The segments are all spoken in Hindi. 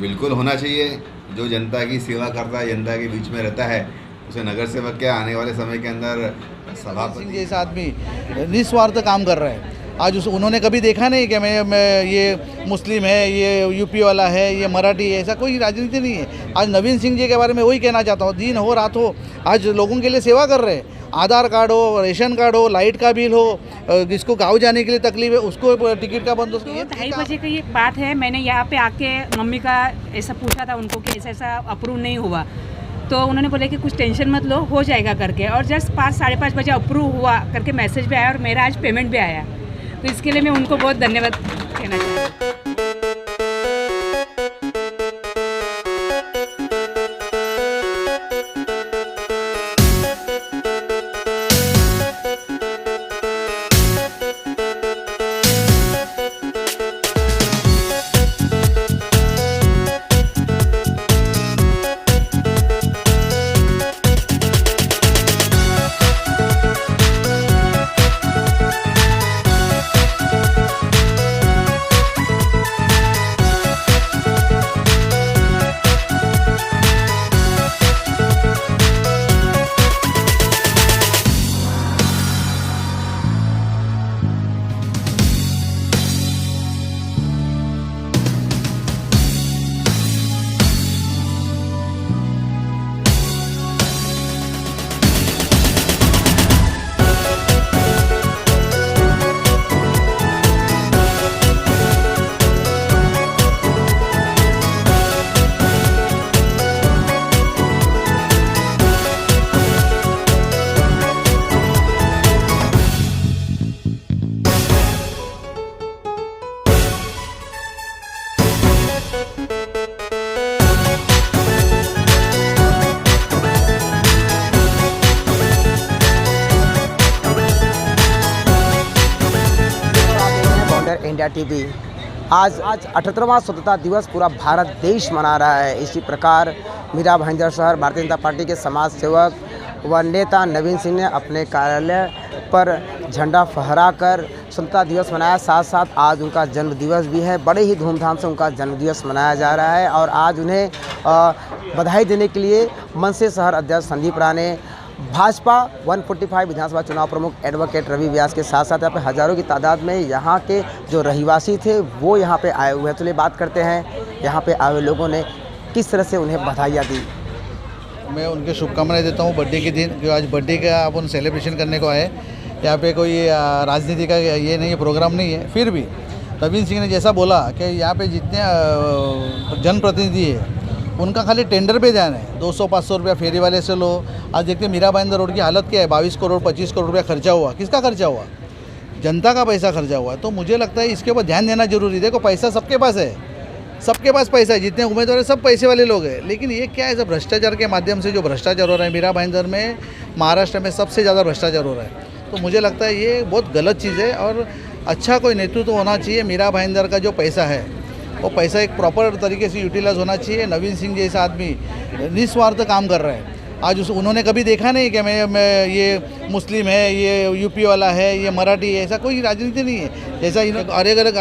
बिल्कुल होना चाहिए। जो जनता की सेवा करता है, जनता के बीच में रहता है, उसे नगर सेवक क्या आने वाले समय के अंदर सिंह सभापति। जैसा आदमी निस्वार्थ काम कर रहे हैं। आज उन्होंने कभी देखा नहीं कि मैं ये मुस्लिम है, ये यूपी वाला है, ये मराठी है, ऐसा कोई राजनीति नहीं है। आज नवीन सिंह जी के बारे में वही कहना चाहता हूँ, दिन हो रात हो आज लोगों के लिए सेवा कर रहे हैं। आधार कार्ड हो, रेशन कार्ड हो, लाइट का बिल हो, जिसको गाँव जाने के लिए तकलीफ है उसको टिकट का बंदोबस्त। तो 2:30 बजे की ये बात है। मैंने यहाँ पे आके मम्मी का ऐसा पूछा था उनको कि ऐसा ऐसा अप्रूव नहीं हुआ, तो उन्होंने बोला कि कुछ टेंशन मत लो, हो जाएगा करके। और जस्ट 5 साढ़े 5 बजे अप्रूव हुआ करके मैसेज भी आया और मेरा आज पेमेंट भी आया। तो इसके लिए मैं उनको बहुत धन्यवाद कहना चाहती हूँ। India TV. आज 78वां स्वतंत्रता दिवस पूरा भारत देश मना रहा है। इसी प्रकार मीरा भाईंदर शहर भारतीय जनता पार्टी के समाज सेवक व नेता नवीन सिंह ने अपने कार्यालय पर झंडा फहराकर स्वतंत्रता दिवस मनाया। साथ साथ आज उनका जन्म दिवस भी है। बड़े ही धूमधाम से उनका जन्म दिवस मनाया जा रहा है और आज उन्हें बधाई देने के लिए मनसे शहर अध्यक्ष संदीप राणे, भाजपा 145 विधानसभा चुनाव प्रमुख एडवोकेट रवि व्यास के साथ साथ यहाँ पे हज़ारों की तादाद में यहाँ के जो रहिवासी थे वो यहाँ पे आए हुए हैं। चलिए बात करते हैं यहाँ पे आए हुए लोगों ने किस तरह से उन्हें बधाइयाँ दी। मैं उनके शुभकामनाएं देता हूँ बर्थडे के दिन, क्योंकि आज बर्थडे का अपन सेलिब्रेशन करने को आए। यहाँ पे कोई राजनीति का ये नहीं है, प्रोग्राम नहीं है। फिर भी नवीन सिंह ने जैसा बोला कि यहाँ पे जितने जनप्रतिनिधि है उनका खाली टेंडर पे ध्यान है। 200-500 रुपया फेरी वाले से लो। आज देखते हैं मीरा भाईंदर रोड की हालत क्या है। 22 करोड़ 25 करोड़ रुपया खर्चा हुआ। किसका खर्चा हुआ? जनता का पैसा खर्चा हुआ। तो मुझे लगता है इसके ऊपर ध्यान देना जरूरी है। देखो पैसा सबके पास है, सबके पास पैसा है, जितने उम्मीदवार हैं सब पैसे वाले लोग हैं। लेकिन ये क्या है, सब भ्रष्टाचार के माध्यम से जो भ्रष्टाचार हो रहा है मीरा भाईंदर में, महाराष्ट्र में सबसे ज़्यादा भ्रष्टाचार हो रहा है। तो मुझे लगता है ये बहुत गलत चीज़ है और अच्छा कोई नेतृत्व होना चाहिए। मीरा भाईंदर का जो पैसा है वो पैसा एक प्रॉपर तरीके से यूटिलाइज होना चाहिए। नवीन सिंह जैसा आदमी निस्वार्थ काम कर रहा है। आज उन्होंने कभी देखा नहीं कि मैं ये मुस्लिम है, ये यूपी वाला है, ये मराठी है, ऐसा कोई राजनीति नहीं है। जैसा अलग अलग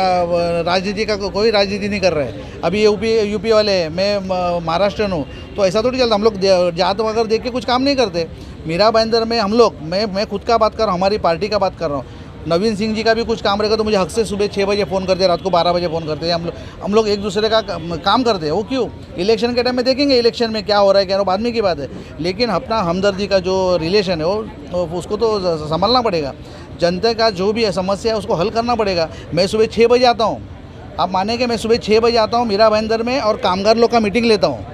राजनीति का कोई राजनीति नहीं कर रहा है। अभी ये यूपी वाले हैं, मैं महाराष्ट्र हूँ, तो ऐसा थोड़ी चलता। हम लोग जात वगैरह देख के कुछ काम नहीं करते। मीरा भाईंदर में हम लोग, मैं खुद का बात कर रहा हूँ, हमारी पार्टी का बात कर रहा हूँ। नवीन सिंह जी का भी कुछ काम रहेगा तो मुझे हक से सुबह 6 बजे फ़ोन करते हैं, रात को 12 बजे फ़ोन करते हैं। हम लोग एक दूसरे का काम करते हैं। वो क्यों? इलेक्शन के टाइम में देखेंगे इलेक्शन में क्या हो रहा है, क्या हो रहा है, बाद में की बात है। लेकिन अपना हमदर्दी का जो रिलेशन है वो उसको तो संभालना पड़ेगा। जनता का जो भी समस्या है उसको हल करना पड़ेगा। मैं सुबह 6 बजे आता हूँ, आप माने कि मैं सुबह 6 बजे आता हूँ मीरा भाईंदर में और कामगार लोग का मीटिंग लेता हूँ।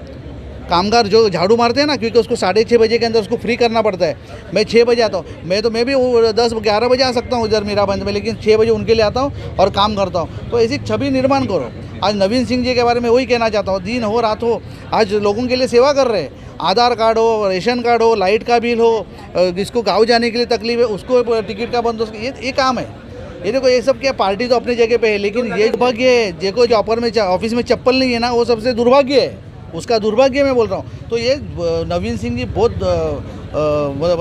कामगार जो झाड़ू मारते हैं ना, क्योंकि उसको 6:30 बजे के अंदर उसको फ्री करना पड़ता है। मैं 6 बजे आता हूँ। मैं भी 10-11 बजे आ सकता हूँ उधर मीरा भाईंदर में, लेकिन 6 बजे उनके लिए आता हूँ और काम करता हूँ। तो ऐसी छवि निर्माण करो। आज नवीन सिंह जी के बारे में वही कहना चाहता हूँ, दिन हो रात हो आज लोगों के लिए सेवा कर रहे हैं। आधार कार्ड हो, रेशन कार्ड हो, लाइट का बिल हो, जिसको गाँव जाने के लिए तकलीफ है उसको टिकट का बंदोबस्त, ये काम है। ये देखो, ये सब क्या, पार्टी तो अपनी जगह पे है, लेकिन ये दुर्भाग्य है जिसको जो ऑफिस में चप्पल नहीं है ना, वो सबसे दुर्भाग्य है। उसका दुर्भाग्य मैं बोल रहा हूँ। तो ये नवीन सिंह जी बहुत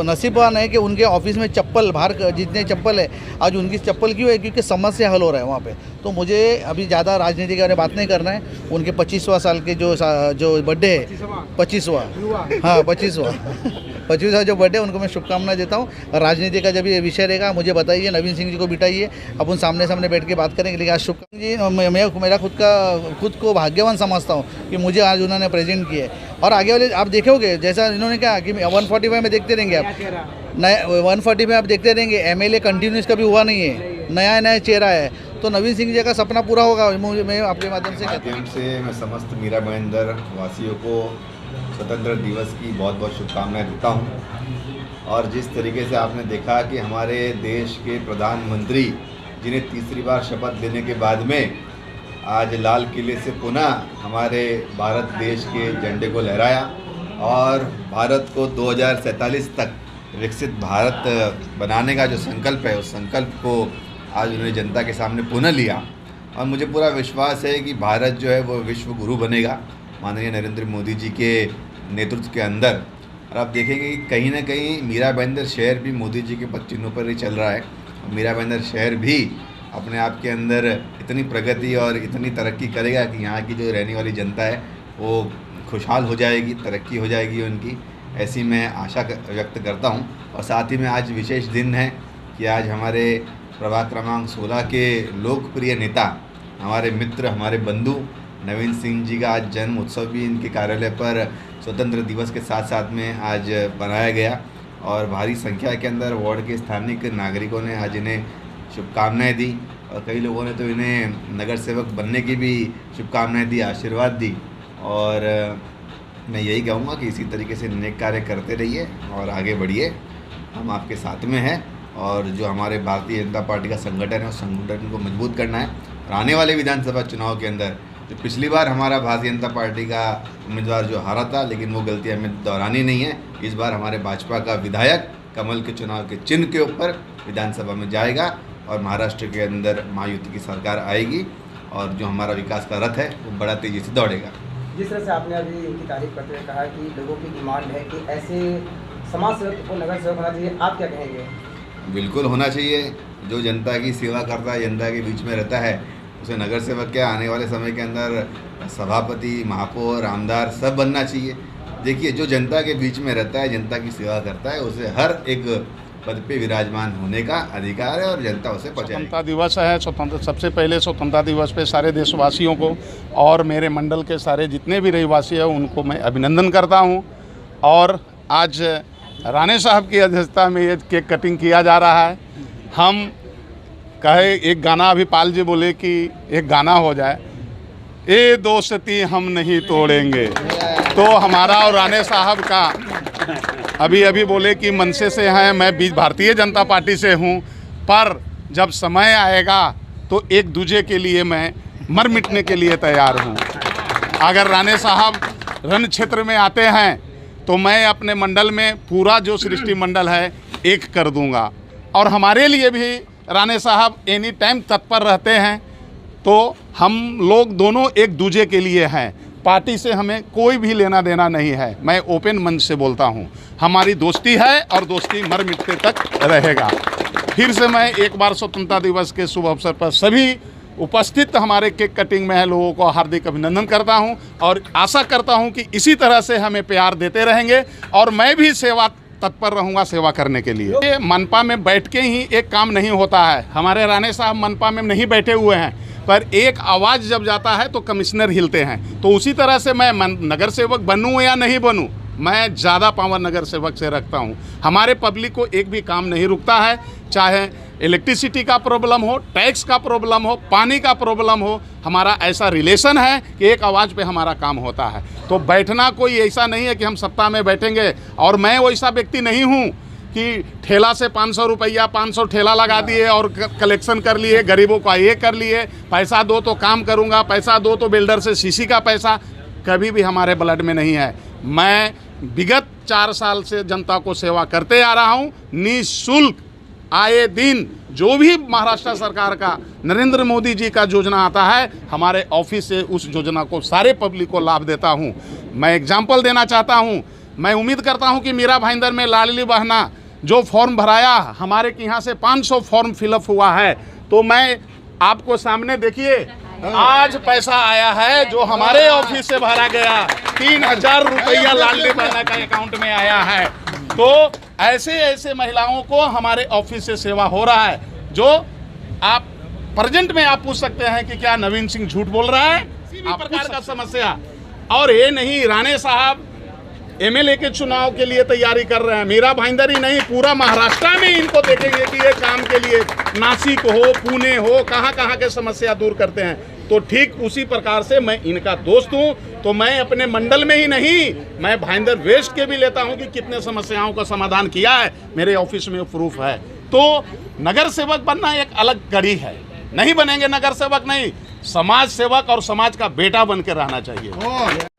नसीबवान है कि उनके ऑफिस में चप्पल, बाहर जितने चप्पल है, आज उनकी चप्पल क्यों है? क्योंकि समस्या हल हो रहा है वहाँ पे। तो मुझे अभी ज़्यादा राजनीति के बारे में बात नहीं करना है। उनके 25वां साल के जो बर्थडे है, 25वां हाँ 25वां जो बर्थडे उनको मैं शुभकामनाएं देता हूँ। राजनीति का जब ये विषय रहेगा मुझे बताइए, नवीन सिंह जी को बिठाइए, अपन सामने सामने बैठ के बात करेंगे। लेकिन आज शुभकामना जी मैं मेरा खुद को भाग्यवान समझता हूँ कि मुझे आज उन्होंने प्रेजेंट किया है। और आगे वाले आप देखोगे जैसा इन्होंने कहा कि 145 में देखते रहेंगे आप, नया 140 में आप देखते रहेंगे। MLA कंटिन्यूस कभी हुआ नहीं है, नया चेहरा है। तो नवीन सिंह जी का सपना पूरा होगा, मैं आपके माध्यम से मैं समस्त मीरा भाईंदर वासियों को स्वतंत्र दिवस की बहुत बहुत शुभकामनाएं देता हूं। और जिस तरीके से आपने देखा कि हमारे देश के प्रधानमंत्री जिन्हें तीसरी बार शपथ लेने के बाद में आज लाल किले से पुनः हमारे भारत देश के झंडे को लहराया और भारत को 2047 तक विकसित भारत बनाने का जो संकल्प है, उस संकल्प को आज उन्होंने जनता के सामने पुनः लिया। और मुझे पूरा विश्वास है कि भारत जो है वो विश्व गुरु बनेगा माननीय नरेंद्र मोदी जी के नेतृत्व के अंदर। और आप देखेंगे कि कहीं ना कहीं मीरा भाईंदर शहर भी मोदी जी के पद चिन्हों पर ही चल रहा है। मीरा भाईंदर शहर भी अपने आप के अंदर इतनी प्रगति और इतनी तरक्की करेगा कि यहाँ की जो रहने वाली जनता है वो खुशहाल हो जाएगी, तरक्की हो जाएगी उनकी, ऐसी मैं आशा व्यक्त करता हूँ। और साथ ही में आज विशेष दिन है कि आज हमारे प्रभाग क्रमांक 16 के लोकप्रिय नेता, हमारे मित्र, हमारे बंधु नवीन सिंह जी का आज जन्म उत्सव भी इनके कार्यालय पर स्वतंत्र दिवस के साथ साथ में आज बनाया गया। और भारी संख्या के अंदर वार्ड के स्थानीय नागरिकों ने आज इन्हें शुभकामनाएं दी और कई लोगों ने तो इन्हें नगर सेवक बनने की भी शुभकामनाएं दी, आशीर्वाद दी। और मैं यही कहूँगा कि इसी तरीके से नेक कार्य करते रहिए और आगे बढ़िए, हम आपके साथ में हैं। और जो हमारे भारतीय जनता पार्टी का संगठन है, उस संगठन को मजबूत करना है। और आने वाले विधानसभा चुनाव के अंदर जो पिछली बार हमारा भारतीय जनता पार्टी का उम्मीदवार जो हारा था, लेकिन वो गलती हमें दोहरानी नहीं है। इस बार हमारे भाजपा का विधायक कमल के चुनाव के चिन्ह के ऊपर विधानसभा में जाएगा और महाराष्ट्र के अंदर महायुति की सरकार आएगी और जो हमारा विकास का रथ है वो बड़ा तेज़ी से दौड़ेगा। जिस तरह से आपने अभी इनकी तारीफ करते हुए कहा कि लोगों की डिमांड है कि ऐसे समाज सेवक को नगर सेवक होना चाहिए, आप क्या कहेंगे? बिल्कुल होना चाहिए। जो जनता की सेवा करता है, जनता के बीच में रहता है, उसे नगर सेवक क्या आने वाले समय के अंदर सभापति, महापौर, आमदार सब बनना चाहिए। देखिए, जो जनता के बीच में रहता है, जनता की सेवा करता है, उसे हर एक पद पे विराजमान होने का अधिकार है और जनता उसे पहुँचाएगी। स्वतंत्रता दिवस है। सबसे पहले स्वतंत्रता दिवस पे सारे देशवासियों को और मेरे मंडल के सारे जितने भी रहवासी हैं उनको मैं अभिनंदन करता हूं। और आज राणे साहब की अध्यक्षता में ये केक कटिंग किया जा रहा है। हम कहे एक गाना, अभी पाल जी बोले कि एक गाना हो जाए, ए दोस्ती हम नहीं तोड़ेंगे। तो हमारा और राणे साहब का अभी बोले कि मनसे से हैं, मैं भारतीय जनता पार्टी से हूं, पर जब समय आएगा तो एक दूजे के लिए मैं मर मिटने के लिए तैयार हूं। अगर राणे साहब रण क्षेत्र में आते हैं तो मैं अपने मंडल में पूरा जो सृष्टि मंडल है एक कर दूंगा। और हमारे लिए भी राणे साहब एनी टाइम तत्पर रहते हैं। तो हम लोग दोनों एक दूजे के लिए हैं, पार्टी से हमें कोई भी लेना देना नहीं है। मैं ओपन मंच से बोलता हूं, हमारी दोस्ती है और दोस्ती मर मिटने तक रहेगा। फिर से मैं एक बार स्वतंत्रता दिवस के शुभ अवसर पर सभी उपस्थित हमारे केक कटिंग में है लोगों को हार्दिक अभिनंदन करता हूं और आशा करता हूं कि इसी तरह से हमें प्यार देते रहेंगे और मैं भी सेवा तत्पर रहूंगा सेवा करने के लिए। ये मनपा में बैठ के ही एक काम नहीं होता है। हमारे राणे साहब मनपा में नहीं बैठे हुए हैं, पर एक आवाज़ जब जाता है तो कमिश्नर हिलते हैं। तो उसी तरह से मैं नगर सेवक बनूं या नहीं बनूं, मैं ज़्यादा पावर नगर सेवक से रखता हूं। हमारे पब्लिक को एक भी काम नहीं रुकता है, चाहे इलेक्ट्रिसिटी का प्रॉब्लम हो, टैक्स का प्रॉब्लम हो, पानी का प्रॉब्लम हो। हमारा ऐसा रिलेशन है कि एक आवाज़ पे हमारा काम होता है। तो बैठना कोई ऐसा नहीं है कि हम सत्ता में बैठेंगे। और मैं वैसा व्यक्ति नहीं हूँ कि ठेला से 500 रुपया 500 ठेला लगा दिए और कलेक्शन कर लिए, गरीबों का ये कर लिए, पैसा दो तो काम करूँगा, पैसा दो तो बिल्डर से सीसी का पैसा, कभी भी हमारे ब्लड में नहीं है। मैं विगत 4 साल से जनता को सेवा करते आ रहा हूँ निःशुल्क। आए दिन जो भी महाराष्ट्र सरकार का नरेंद्र मोदी जी का योजना आता है, हमारे ऑफिस से उस योजना को सारे पब्लिक को लाभ देता हूं। मैं एग्जाम्पल देना चाहता हूं। मैं उम्मीद करता हूं कि मीरा भाईंदर में लाडली बहना जो फॉर्म भराया, हमारे यहाँ से 500 फॉर्म फिलअप हुआ है। तो मैं आपको सामने देखिए, आज पैसा आया है जो हमारे ऑफिस से भरा गया, 3000 रुपया लाडली बहना का अकाउंट में आया है। तो ऐसे ऐसे महिलाओं को हमारे ऑफिस से सेवा हो रहा है, जो आप प्रेजेंट में आप पूछ सकते हैं कि क्या नवीन सिंह झूठ बोल रहा है, किसी भी प्रकार का समस्या। और ये नहीं, राणे साहब एमएलए के चुनाव के लिए तैयारी कर रहे हैं। मीरा भाईंदर ही नहीं, पूरा महाराष्ट्र में इनको देखेंगे कि ये काम के लिए नासिक हो, पुणे हो, कहाँ कहाँ के समस्या दूर करते हैं। तो ठीक उसी प्रकार से मैं इनका दोस्त हूँ, तो मैं अपने मंडल में ही नहीं, मैं भाईंदर वेस्ट के भी लेता हूँ कि कितने समस्याओं का समाधान किया है, मेरे ऑफिस में प्रूफ है। तो नगर सेवक बनना एक अलग कड़ी है, नहीं बनेंगे नगर सेवक नहीं, समाज सेवक और समाज का बेटा बन के रहना चाहिए।